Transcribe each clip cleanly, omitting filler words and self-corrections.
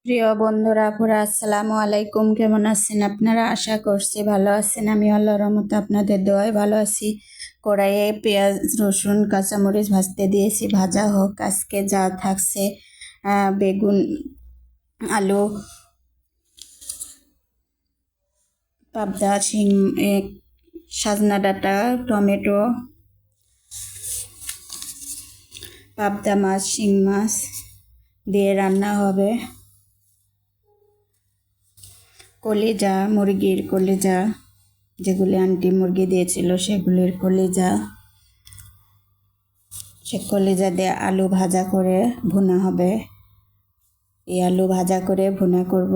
প্রিয় বন্ধুরা পুরা আসসালামু আলাইকুম। কেমন আছেন আপনারা? আশা করছি ভালো আছেন। আমি আল্লাহর রহমতে আপনাদের দোয়ায় ভালো আছি। কড়াইয়ে পেঁয়াজ রসুন কাঁচামরিচ ভাজতে দিয়েছি, ভাজা হোক। আজকে যা থাকছে বেগুন, আলু, পাবদা, সাজনা ডাঁটা, টমেটো, পাবদা মাছ, শিং মাছ দিয়ে রান্না হবে। কলিজা, মুরগির কলিজা, যেগুলি আন্টি মুরগি দিয়েছিল সেগুলির কলিজা, সে কলিজা দিয়ে আলু ভাজা করে ভুনা হবে। এই আলু ভাজা করে ভুনা করব।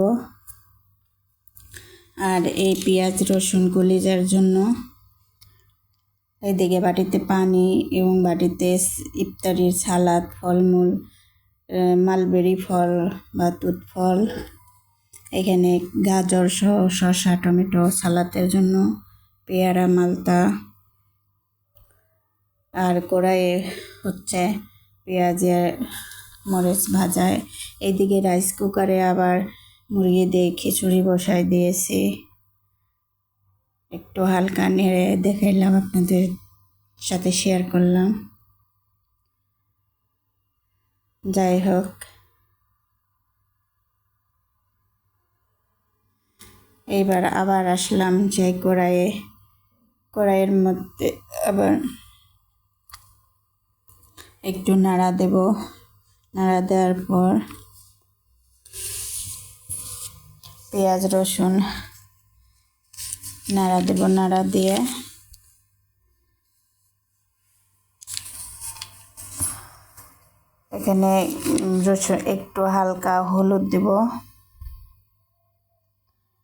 আর এই পেঁয়াজ রসুন কলিজার জন্য এইদিকে বাটিতে পানি এবং বাটিতে ইফতারির সালাদ, ফলমূল, মালবেরি ফল বা তুত ফল, এখানে গাজর সহ শসা, টমেটো, সালাদের জন্য পেয়ারা, মালতা। আর কড়াইয়ে হচ্ছে পেঁয়াজের মরিচ ভাজায়। এইদিকে রাইস কুকারে আবার মুরগি দিয়ে খিচুড়ি বসাই দিয়েছি। একটু হালকা নেড়ে দেখাইলাম, আপনাদের সাথে শেয়ার করলাম। যাই হোক, এইবার আবার আসলাম যে কড়াইয়ের মধ্যে আবার একটু নাড়া দেব। নাড়া দেওয়ার পর পেঁয়াজ রসুন নাড়া দেব। নাড়া দিয়ে এখানে রসুন একটু হালকা হলুদ দেব।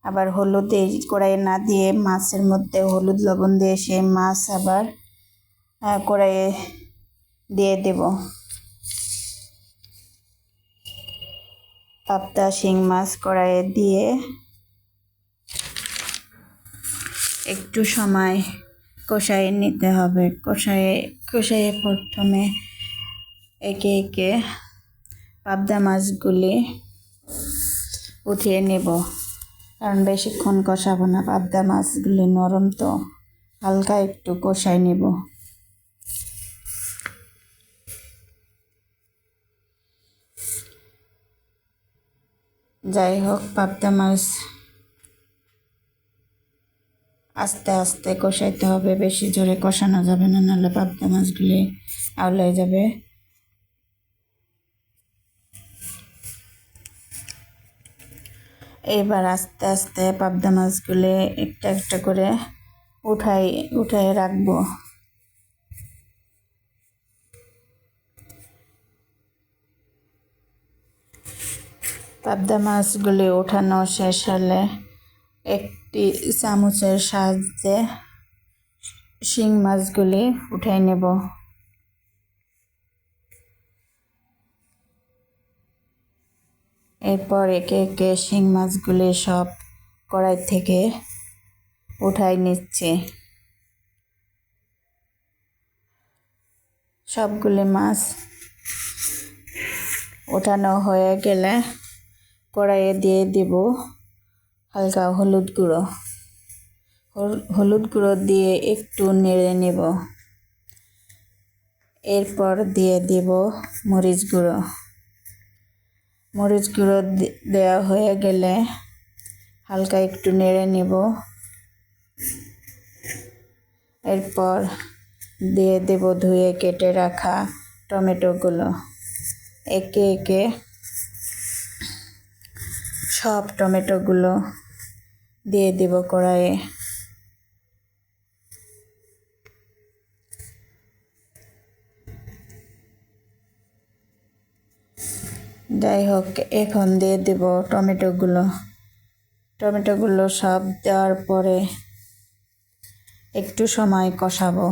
আবার হলুদ এই কড়াইয়ে না দিয়ে মাছের মধ্যে হলুদ লবণ দিয়ে সেই মাছ আবার কড়াইয়ে দিয়ে দেব। পাবদা শিং মাছ কড়াইয়ে দিয়ে একটু সময় কষাইয়ে নিতে হবে। কষাইয়ে প্রথমে একে একে পাবদা মাছগুলি উঠিয়ে নেব, কারণ বেশিক্ষণ কষাবো না। পাবদা মাছগুলি নরম, তো হালকা একটু কষাই নেব। যাই হোক, পাবদা মাছ আস্তে আস্তে কষাইতে হবে, বেশি জোরে কষানো যাবে না, নাহলে পাবদা মাছগুলি আউলে যাবে। এবার আস্তে আস্তে পাবদা মাছগুলি একটা একটা করে উঠাই রাখবো। পাবদা মাছগুলি ওঠানো শেষ হলে একটি চামচের সাহায্যে শিং মাছগুলি উঠাই নেব। এরপর একে একে শিং মাছগুলি সব কড়াই থেকে উঠাই নিচ্ছে। সবগুলি মাছ ওঠানো হয়ে গেলে কড়াইয়ে দিয়ে দিব হালকা হলুদ গুঁড়ো। হলুদ গুঁড়ো দিয়ে একটু নেড়ে নেব। এরপর দিয়ে দিব মরিচ গুঁড়ো। মরিচ গুঁড়ো দেওয়া হয়ে গেলে হালকা একটু নেড়ে নেব। এরপর দিয়ে দেব ধুয়ে কেটে রাখা টমেটোগুলো। একে একে সব টমেটোগুলো দিয়ে দেব কড়াইয়ে। যাই হোক, এখন দিয়ে দেব টমেটোগুলো সব দেওয়ার পরে একটু সময় কষাবো।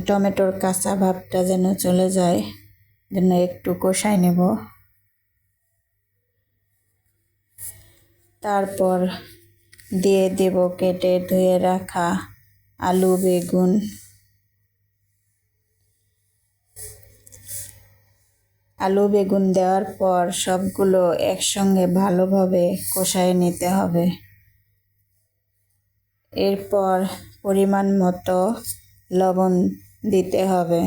টমেটোর কাঁচা ভাবটা যেন চলে যায়, যেন একটু কষাই নেব। তারপর দিয়ে দেব কেটে ধুয়ে রাখা আলু, বেগুন, আলু বেগুন দেওয়ার পর সবগুলো একসঙ্গে ভালোভাবে কষায় নিতে হবে। এরপর পরিমাণ মতো লবণ দিতে হবে।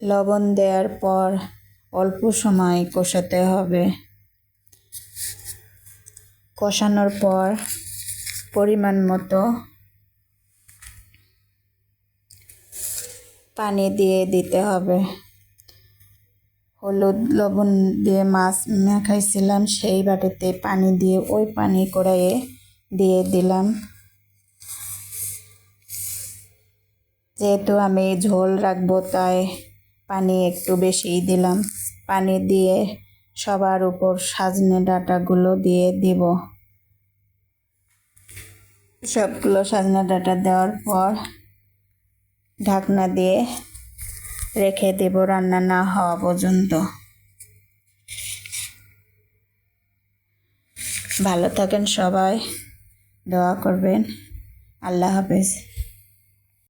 লবণ দেওয়ার পর অল্প সময় কষাতে হবে। কষানোর পর পরিমাণ মতো পানি দিয়ে দিতে হবে। হলুদ লবণ দিয়ে মাছ মাখাইছিলাম সেই বাটিতে পানি দিয়ে ওই পানি কড়াইয়ে দিয়ে দিলাম। যেহেতু আমি ঝোল রাখবো তাই পানি একটু বেশিই দিলাম। পানি দিয়ে সবার উপর সজনে ডাঁটাগুলো দিয়ে দিব। সবগুলো সজনে ডাঁটা দেওয়ার পর ঢাকনা দিয়ে রেখে দেব রান্না না হওয়া পর্যন্ত। ভালো থাকেন সবাই, দোয়া করবেন। আল্লাহ হাফেজ।